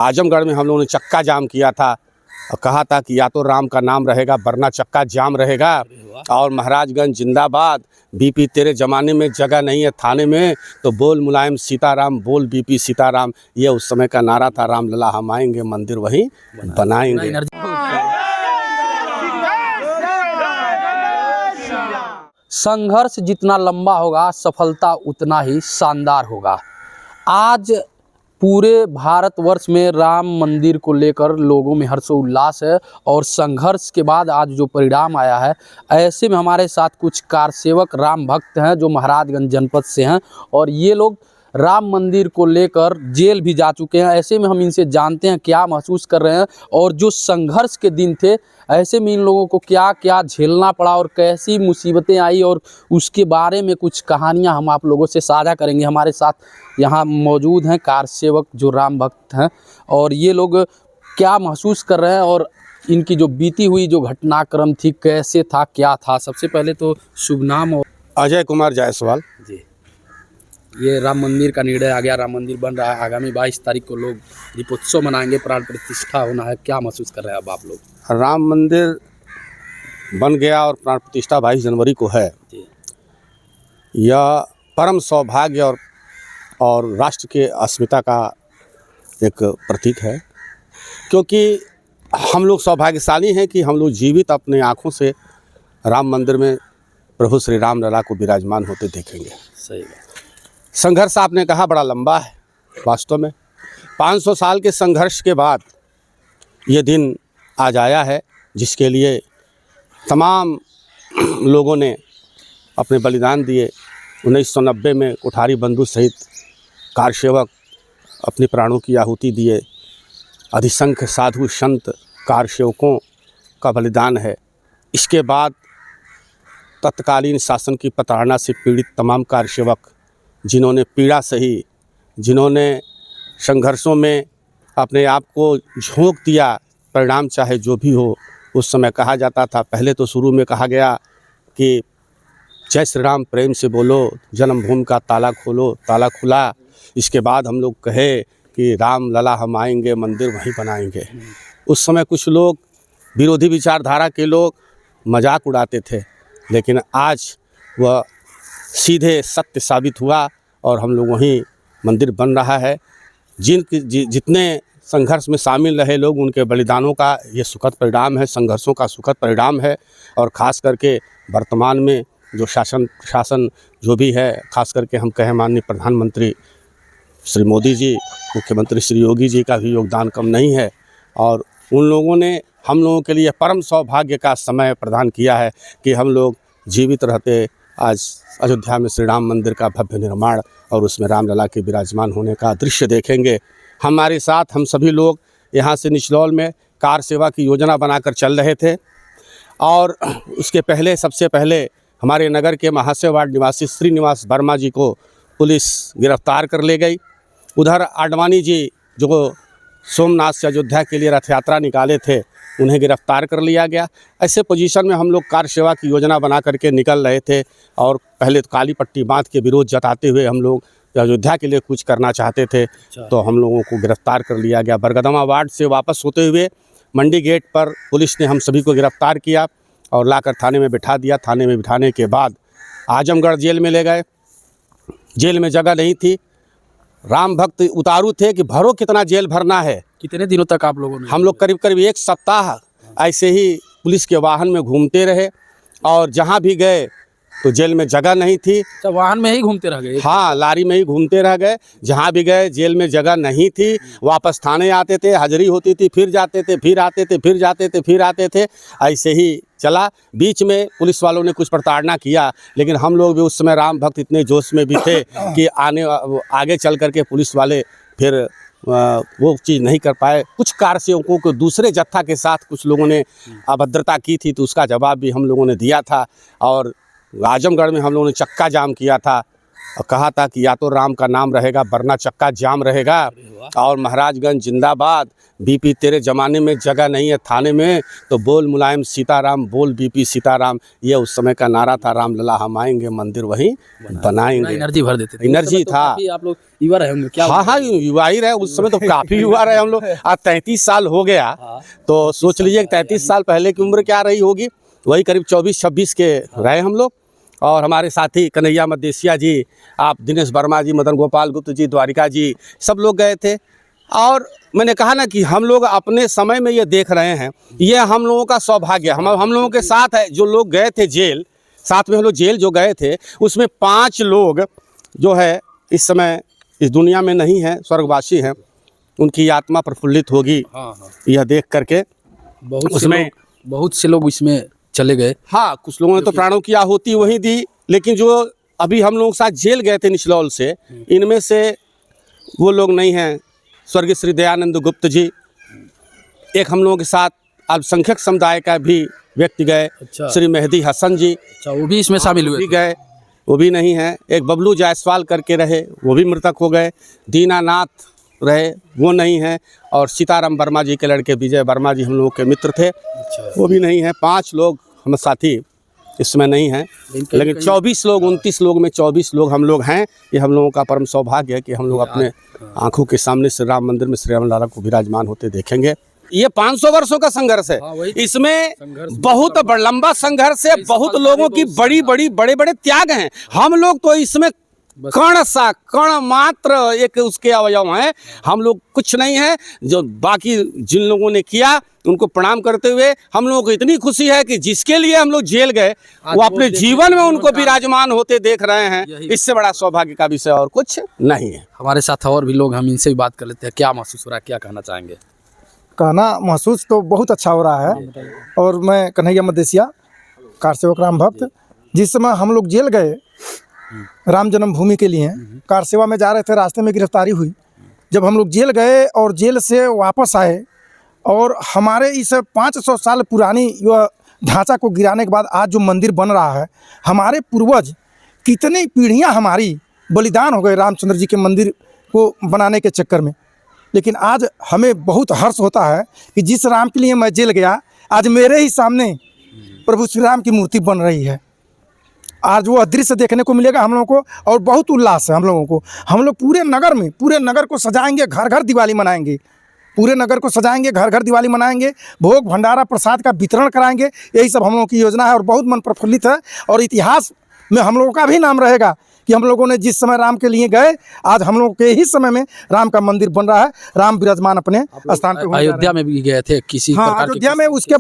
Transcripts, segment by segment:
आजमगढ़ में हम लोगों ने चक्का जाम किया था और कहा था कि या तो राम का नाम रहेगा वरना चक्का जाम रहेगा। और महाराजगंज जिंदाबाद, बीपी तेरे ज़माने में जगह नहीं है थाने में, तो बोल मुलायम सीताराम, बोल बीपी सीताराम, ये उस समय का नारा था। राम लला हम आएंगे, मंदिर वहीं बनाएंगे। संघर्ष जितना लंबा होगा, सफलता उतना ही शानदार होगा। आज पूरे भारतवर्ष में राम मंदिर को लेकर लोगों में हर्षोल्लास है और संघर्ष के बाद आज जो परिणाम आया है, ऐसे में हमारे साथ कुछ कारसेवक राम भक्त हैं जो महाराजगंज जनपद से हैं और ये लोग राम मंदिर को लेकर जेल भी जा चुके हैं। ऐसे में हम इनसे जानते हैं क्या महसूस कर रहे हैं और जो संघर्ष के दिन थे, ऐसे में इन लोगों को क्या क्या झेलना पड़ा और कैसी मुसीबतें आई, और उसके बारे में कुछ कहानियां हम आप लोगों से साझा करेंगे। हमारे साथ यहाँ मौजूद हैं कारसेवक जो राम भक्त हैं और ये लोग क्या महसूस कर रहे हैं और इनकी जो बीती हुई जो घटनाक्रम थी, कैसे था, क्या था। सबसे पहले तो शुभ नाम। और अजय कुमार जायसवाल जी, ये राम मंदिर का निर्णय आ गया, राम मंदिर बन रहा है। आगामी 22 तारीख को लोग दीपोत्सव मनाएंगे, प्राण प्रतिष्ठा होना है। क्या महसूस कर रहे हैं अब आप लोग? राम मंदिर बन गया और प्राण प्रतिष्ठा 22 जनवरी को है। यह परम सौभाग्य और राष्ट्र के अस्मिता का एक प्रतीक है, क्योंकि हम लोग सौभाग्यशाली हैं कि हम लोग जीवित अपने आँखों से राम मंदिर में प्रभु श्री राम लला को विराजमान होते देखेंगे। सही बात। संघर्ष आपने कहा बड़ा लंबा है। वास्तव में 500 साल के संघर्ष के बाद ये दिन आज आया है, जिसके लिए तमाम लोगों ने अपने बलिदान दिए। 1990 में कोठारी बंधु सहित कारसेवक अपने प्राणों की आहुति दिए। अधिसंख्य साधु संत कारसेवकों का बलिदान है। इसके बाद तत्कालीन शासन की प्रताड़ना से पीड़ित तमाम कारसेवक, जिन्होंने पीड़ा सही, जिन्होंने संघर्षों में अपने आप को झोंक दिया, परिणाम चाहे जो भी हो। उस समय कहा जाता था, पहले तो शुरू में कहा गया कि जय श्री राम प्रेम से बोलो, जन्मभूमि का ताला खोलो, ताला खुला। इसके बाद हम लोग कहे कि राम लला हम आएंगे, मंदिर वहीं बनाएंगे। उस समय कुछ लोग, विरोधी विचारधारा के लोग मजाक उड़ाते थे, लेकिन आज वह सीधे सत्य साबित हुआ और हम लोग वहीं मंदिर बन रहा है। जितने संघर्ष में शामिल रहे लोग, उनके बलिदानों का ये सुखद परिणाम है, संघर्षों का सुखद परिणाम है। और ख़ास करके वर्तमान में जो शासन जो भी है, ख़ास करके हम कहें माननीय प्रधानमंत्री श्री मोदी जी, मुख्यमंत्री श्री योगी जी का भी योगदान कम नहीं है। और उन लोगों ने हम लोगों के लिए परम सौभाग्य का समय प्रदान किया है कि हम लोग जीवित रहते आज अयोध्या में श्री राम मंदिर का भव्य निर्माण और उसमें रामलला के विराजमान होने का दृश्य देखेंगे। हमारे साथ हम सभी लोग यहाँ से निचलौल में कार सेवा की योजना बनाकर चल रहे थे और उसके पहले, सबसे पहले हमारे नगर के महाशय वार्ड निवासी श्रीनिवास वर्मा जी को पुलिस गिरफ्तार कर ले गई। उधर आडवाणी जी जो सोमनाथ से अयोध्या के लिए रथ यात्रा निकाले थे, उन्हें गिरफ्तार कर लिया गया। ऐसे पोजीशन में हम लोग कार सेवा की योजना बना करके निकल रहे थे और पहले तो काली पट्टी बांध के विरोध जताते हुए हम लोग अयोध्या के लिए कुछ करना चाहते थे, तो हम लोगों को गिरफ्तार कर लिया गया। बरगदमा वार्ड से वापस होते हुए मंडी गेट पर पुलिस ने हम सभी को गिरफ्तार किया और लाकर थाने में बिठा दिया। थाने में बिठाने के बाद आजमगढ़ जेल में ले गए। जेल में जगह नहीं थी, राम भक्त उतारू थे कि भरो कितना जेल भरना है। कितने दिनों तक आप लोगों ने? हम लोग करीब करीब 1 सप्ताह ऐसे ही पुलिस के वाहन में घूमते रहे और जहाँ भी गए तो जेल में जगह नहीं थी। अच्छा, वाहन में ही घूमते रह गए? हाँ, लारी में ही घूमते रह गए। जहाँ भी गए जेल में जगह नहीं थी। वापस थाने आते थे, हाजिरी होती थी, फिर जाते थे, फिर आते थे, फिर जाते थे, फिर आते थे, ऐसे ही चला। बीच में पुलिस वालों ने कुछ प्रताड़ना किया, लेकिन हम लोग भी उस समय राम भक्त इतने जोश में भी थे कि आगे चल करके पुलिस वाले फिर वो चीज़ नहीं कर पाए। कुछ कारसेवकों को दूसरे जत्था के साथ कुछ लोगों ने अभद्रता की थी, तो उसका जवाब भी हम लोगों ने दिया था। और आजमगढ़ में हम लोगों ने चक्का जाम किया था और कहा था कि या तो राम का नाम रहेगा वरना चक्का जाम रहेगा, और महाराजगंज जिंदाबाद, बीपी तेरे ज़माने में जगह नहीं है थाने में, तो बोल मुलायम सीताराम, बोल बीपी सीताराम, ये उस समय का नारा था। रामलला हम आएंगे, मंदिर वहीं बनाएंगे। एनर्जी भर देते थे, एनर्जी था। आप लोग युवा रहे होंगे क्या? हाँ, युवा ही रहे उस समय, तो काफ़ी युवा रहे हम लोग। आज 33 साल हो गया, तो सोच लीजिए 33 साल पहले की उम्र क्या रही होगी, वही करीब 24-26 के रहे हम लोग। और हमारे साथी कन्हैया मदेसिया जी, आप दिनेश वर्मा जी, मदन गोपाल गुप्त जी, द्वारिका जी, सब लोग गए थे। और मैंने कहा ना कि हम लोग अपने समय में ये देख रहे हैं, ये हम लोगों का सौभाग्य। हम लोगों के साथ है जो लोग गए थे जेल, साथ में हम लोग जेल जो गए थे, उसमें 5 लोग जो है इस समय इस दुनिया में नहीं है, स्वर्गवासी हैं। उनकी आत्मा प्रफुल्लित होगी यह देख करके। बहुत से लोग इसमें चले गए। हाँ, कुछ लोगों ने तो प्राणों की आहुति वहीं दी, लेकिन जो अभी हम लोग साथ जेल गए थे निचलौल से, इनमें से वो लोग नहीं हैं। स्वर्गीय श्री दयानंद गुप्त जी, एक हम लोगों के साथ अल्पसंख्यक समुदाय का भी व्यक्ति गए। अच्छा। श्री मेहदी हसन जी, अच्छा, वो भी इसमें शामिल हुए भी गए, वो भी नहीं हैं। एक बबलू जायसवाल करके रहे, वो भी मृतक हो गए। दीनानाथ रहे, वो नहीं हैं। और सीताराम वर्मा जी के लड़के विजय वर्मा जी हम लोगों के मित्र थे, वो भी नहीं हैं। 5 लोग हम साथी इसमें नहीं हैं, लेकिन 24 लोग, 29 लोग में 24 लोग हम लोग हैं। ये हम लोगों का परम सौभाग्य है कि हम लोग अपने आंखों के सामने श्री राम मंदिर में श्री रामलला को विराजमान होते देखेंगे। ये 500 वर्षों का संघर्ष है। इसमें बहुत लंबा संघर्ष है, बहुत लोगों की बड़े बड़े त्याग हैं। हम लोग तो इसमें कण मात्र एक उसके अवयव हैं। हम लोग कुछ नहीं है। जो बाकी जिन लोगों ने किया उनको प्रणाम करते हुए हम लोगों को इतनी खुशी है कि जिसके लिए हम लोग जेल गए वो अपने जीवन में उनको विराजमान होते देख रहे हैं। इससे बड़ा सौभाग्य का विषय और कुछ नहीं है। हमारे साथ और भी लोग, हम इनसे भी बात कर लेते हैं। क्या महसूस हो रहा है, क्या कहना चाहेंगे? कहना महसूस तो बहुत अच्छा हो रहा है। और मैं कन्हैया मदेसिया, कार सेवक राम भक्त, जिस समय हम लोग जेल गए राम जन्मभूमि के लिए, कार सेवा में जा रहे थे, रास्ते में गिरफ्तारी हुई। जब हम लोग जेल गए और जेल से वापस आए और हमारे इस 500 साल पुरानी यह ढांचा को गिराने के बाद आज जो मंदिर बन रहा है, हमारे पूर्वज कितनी पीढ़ियां हमारी बलिदान हो गए रामचंद्र जी के मंदिर को बनाने के चक्कर में। लेकिन आज हमें बहुत हर्ष होता है कि जिस राम के लिए मैं जेल गया, आज मेरे ही सामने प्रभु श्री राम की मूर्ति बन रही है। आज वो दृश्य देखने को मिलेगा हम लोगों को, और बहुत उल्लास है हम लोगों को। हम लोग पूरे नगर को सजाएंगे, घर घर दिवाली मनाएंगे। पूरे नगर को सजाएंगे, घर घर दिवाली मनाएंगे, भोग भंडारा प्रसाद का वितरण कराएंगे। यही सब हम लोगों की योजना है और बहुत मन प्रफुल्लित है। और इतिहास में हम लोगों का भी नाम रहेगा कि हम लोगों ने जिस समय राम के लिए गए, आज हम लोगों के ही समय में राम का मंदिर बन रहा है। राम विराजमान अपने स्थान पे। अयोध्या में भी गए थे किसी हाँ, अयोध्या में। उसके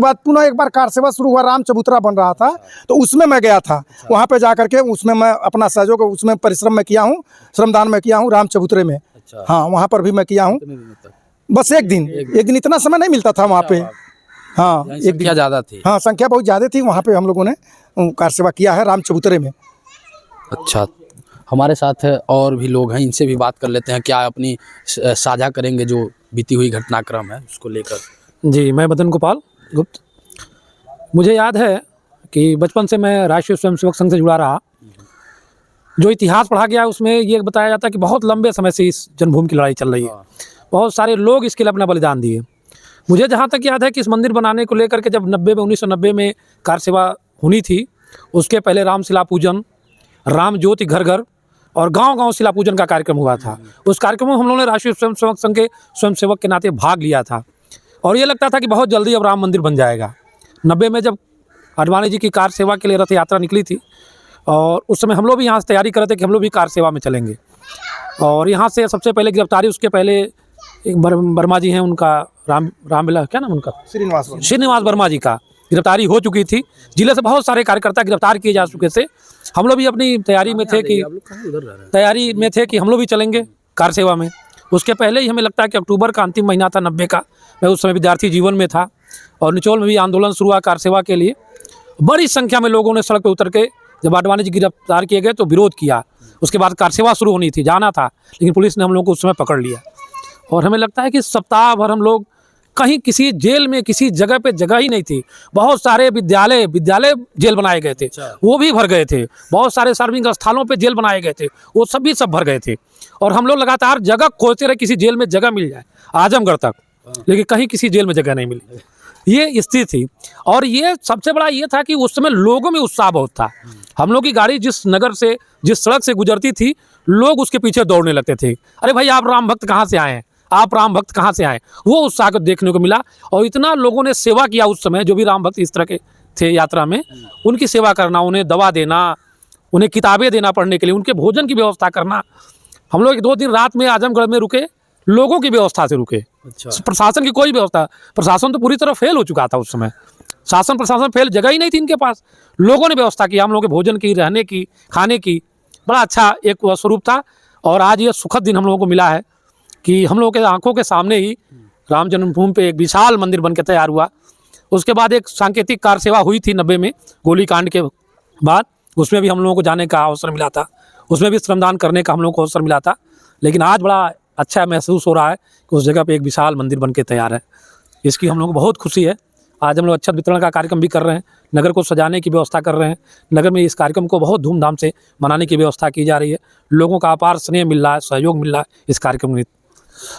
बाद पुनः एक बार कार सेवा शुरू हुआ, राम चबूतरा बन रहा था, तो उसमें मैं गया था। वहाँ पे जा करके उसमें मैं अपना सहयोग उसमें परिश्रम में किया हूँ, श्रमदान में किया हूँ राम चबूतरे में। हाँ, वहाँ पर भी मैं किया हूँ। बस एक दिन इतना समय नहीं मिलता था वहाँ पे। हाँ, संख्या ज़्यादा थी। हाँ, संख्या बहुत ज़्यादा थी। वहाँ पे हम लोगों ने कार सेवा किया है राम चबूतरे में। अच्छा, हमारे साथ और भी लोग हैं, इनसे भी बात कर लेते हैं। क्या अपनी साझा करेंगे जो बीती हुई घटनाक्रम है उसको लेकर? जी, मैं मदन गोपाल गुप्त। मुझे याद है कि बचपन से मैं राष्ट्रीय स्वयंसेवक संघ से जुड़ा रहा। जो इतिहास पढ़ा गया उसमें ये बताया जाता है कि बहुत लंबे समय से इस जन्मभूमि की लड़ाई चल रही है। बहुत सारे लोग इसके लिए अपना बलिदान दिए। मुझे जहाँ तक याद है कि इस मंदिर बनाने को लेकर के जब 1990 में कार सेवा होनी थी, उसके पहले राम शिला पूजन, राम ज्योति घर घर और गांव-गांव शिला पूजन का कार्यक्रम हुआ था। उस कार्यक्रम में हम लोगों ने राष्ट्रीय स्वयंसेवक संघ के स्वयंसेवक के नाते भाग लिया था और ये लगता था कि बहुत जल्दी अब राम मंदिर बन जाएगा। 90 में जब आडवाणी जी की कार सेवा के लिए रथ यात्रा निकली थी और उस समय हम लोग भी यहाँ से तैयारी कर रहे थे कि हम लोग भी कार सेवा में चलेंगे। और यहाँ से सबसे पहले गिरफ्तारी, उसके पहले एक वर्मा जी हैं, उनका रामविला क्या नाम उनका, श्रीनिवास वर्मा जी का गिरफ्तारी हो चुकी थी। जिले से बहुत सारे कार्यकर्ता गिरफ्तार किए जा चुके थे। हम लोग भी अपनी तैयारी में थे कि हम लोग भी चलेंगे कार सेवा में। उसके पहले ही हमें लगता है कि अक्टूबर का अंतिम महीना था 90 का। मैं उस समय विद्यार्थी जीवन में था और निचोल में भी आंदोलन शुरू हुआ कार सेवा के लिए। बड़ी संख्या में लोगों ने सड़क पर उतर के, जब आडवाणी जी गिरफ्तार किए गए तो विरोध किया। उसके बाद कार सेवा शुरू होनी थी, जाना था, लेकिन पुलिस ने हम लोगों को उस समय पकड़ लिया। और हमें लगता है कि सप्ताह भर हम लोग कहीं किसी जेल में किसी जगह पे जगह ही नहीं थी। बहुत सारे विद्यालय जेल बनाए गए थे, वो भी भर गए थे। बहुत सारे सार्वजनिक स्थलों पे जेल बनाए गए थे, वो सब भर गए थे। और हम लोग लगातार जगह खोजते रहे, किसी जेल में जगह मिल जाए, आजमगढ़ तक, लेकिन कहीं किसी जेल में जगह नहीं मिली। ये स्थिति थी। और ये सबसे बड़ा ये था कि उस समय लोगों में उत्साह बहुत था। हम लोग की गाड़ी जिस नगर से, जिस सड़क से गुजरती थी, लोग उसके पीछे दौड़ने लगते थे। अरे भाई, आप राम भक्त कहाँ से आए हैं, आप राम भक्त कहाँ से आए। वो उत्साह को देखने को मिला। और इतना लोगों ने सेवा किया उस समय, जो भी राम भक्त इस तरह के थे यात्रा में, उनकी सेवा करना, उन्हें दवा देना, उन्हें किताबें देना पढ़ने के लिए, उनके भोजन की व्यवस्था करना। हम लोग 2 दिन रात में आजमगढ़ में रुके, लोगों की व्यवस्था से रुके। प्रशासन की कोई व्यवस्था, प्रशासन तो पूरी तरह फेल हो चुका था उस समय। शासन प्रशासन फेल, जगह ही नहीं थी इनके पास। लोगों ने व्यवस्था की, हम लोगों के भोजन की, रहने की, खाने की। बड़ा अच्छा एक स्वरूप था। और आज ये सुखद दिन हम लोगों को मिला है कि हम लोगों के आंखों के सामने ही राम जन्मभूमि पे एक विशाल मंदिर बन के तैयार हुआ। उसके बाद एक सांकेतिक कार सेवा हुई थी 90 में, गोलीकांड के बाद। उसमें भी हम लोगों को जाने का अवसर मिला था, उसमें भी श्रमदान करने का हम लोगों को अवसर मिला था। लेकिन आज बड़ा अच्छा महसूस हो रहा है कि उस जगह पे एक विशाल मंदिर बन के तैयार है। इसकी हम लोग को बहुत खुशी है। आज हम लोग अक्षत वितरण का कार्यक्रम भी कर रहे हैं, नगर को सजाने की व्यवस्था कर रहे हैं। नगर में इस कार्यक्रम को बहुत धूमधाम से मनाने की व्यवस्था की जा रही है। लोगों का अपार स्नेह मिल रहा है, सहयोग मिल रहा है इस कार्यक्रम में।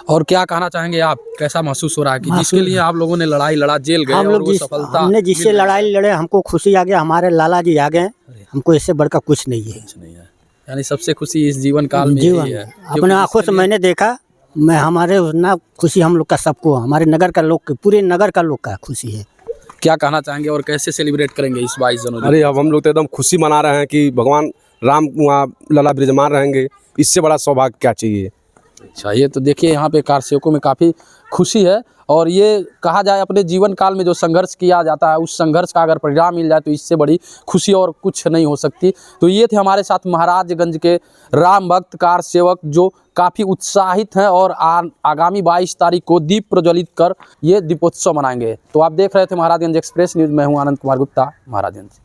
और क्या कहना चाहेंगे आप, कैसा महसूस हो रहा है कि जिसके लिए आप लोगों ने लड़ाई लड़ा, जेल गए, हम और लोग वो सफलता हमने जिससे लड़ाई लड़े, हमको खुशी आ गया, हमारे लाला जी आ गए, हमको इससे बढ़कर कुछ नहीं है। नहीं है। यानी सबसे खुशी इस जीवन काल में जीवन यही है। अपने आंखों से मैंने देखा, मैं हमारे ना खुशी हम लोग का सबको, हमारे नगर का लोग, पूरे नगर का लोग का खुशी है। क्या कहना चाहेंगे और कैसे सेलिब्रेट करेंगे इस 22 जनवरी? अरे अब हम लोग तो एकदम खुशी मना रहे हैं कि भगवान राम वहाँ लला विराजमान रहेंगे। इससे बड़ा सौभाग्य क्या चाहिए। अच्छा, ये तो देखिए यहाँ पे कार सेवकों में काफ़ी खुशी है। और ये कहा जाए अपने जीवन काल में जो संघर्ष किया जाता है, उस संघर्ष का अगर परिणाम मिल जाए तो इससे बड़ी खुशी और कुछ नहीं हो सकती। तो ये थे हमारे साथ महाराजगंज के राम भक्त कार सेवक, जो काफ़ी उत्साहित हैं और आगामी 22 तारीख को दीप प्रज्वलित कर ये दीपोत्सव मनाएंगे। तो आप देख रहे थे महाराजगंज एक्सप्रेस न्यूज़। मैं हूँ आनंद कुमार गुप्ता, महाराजगंज।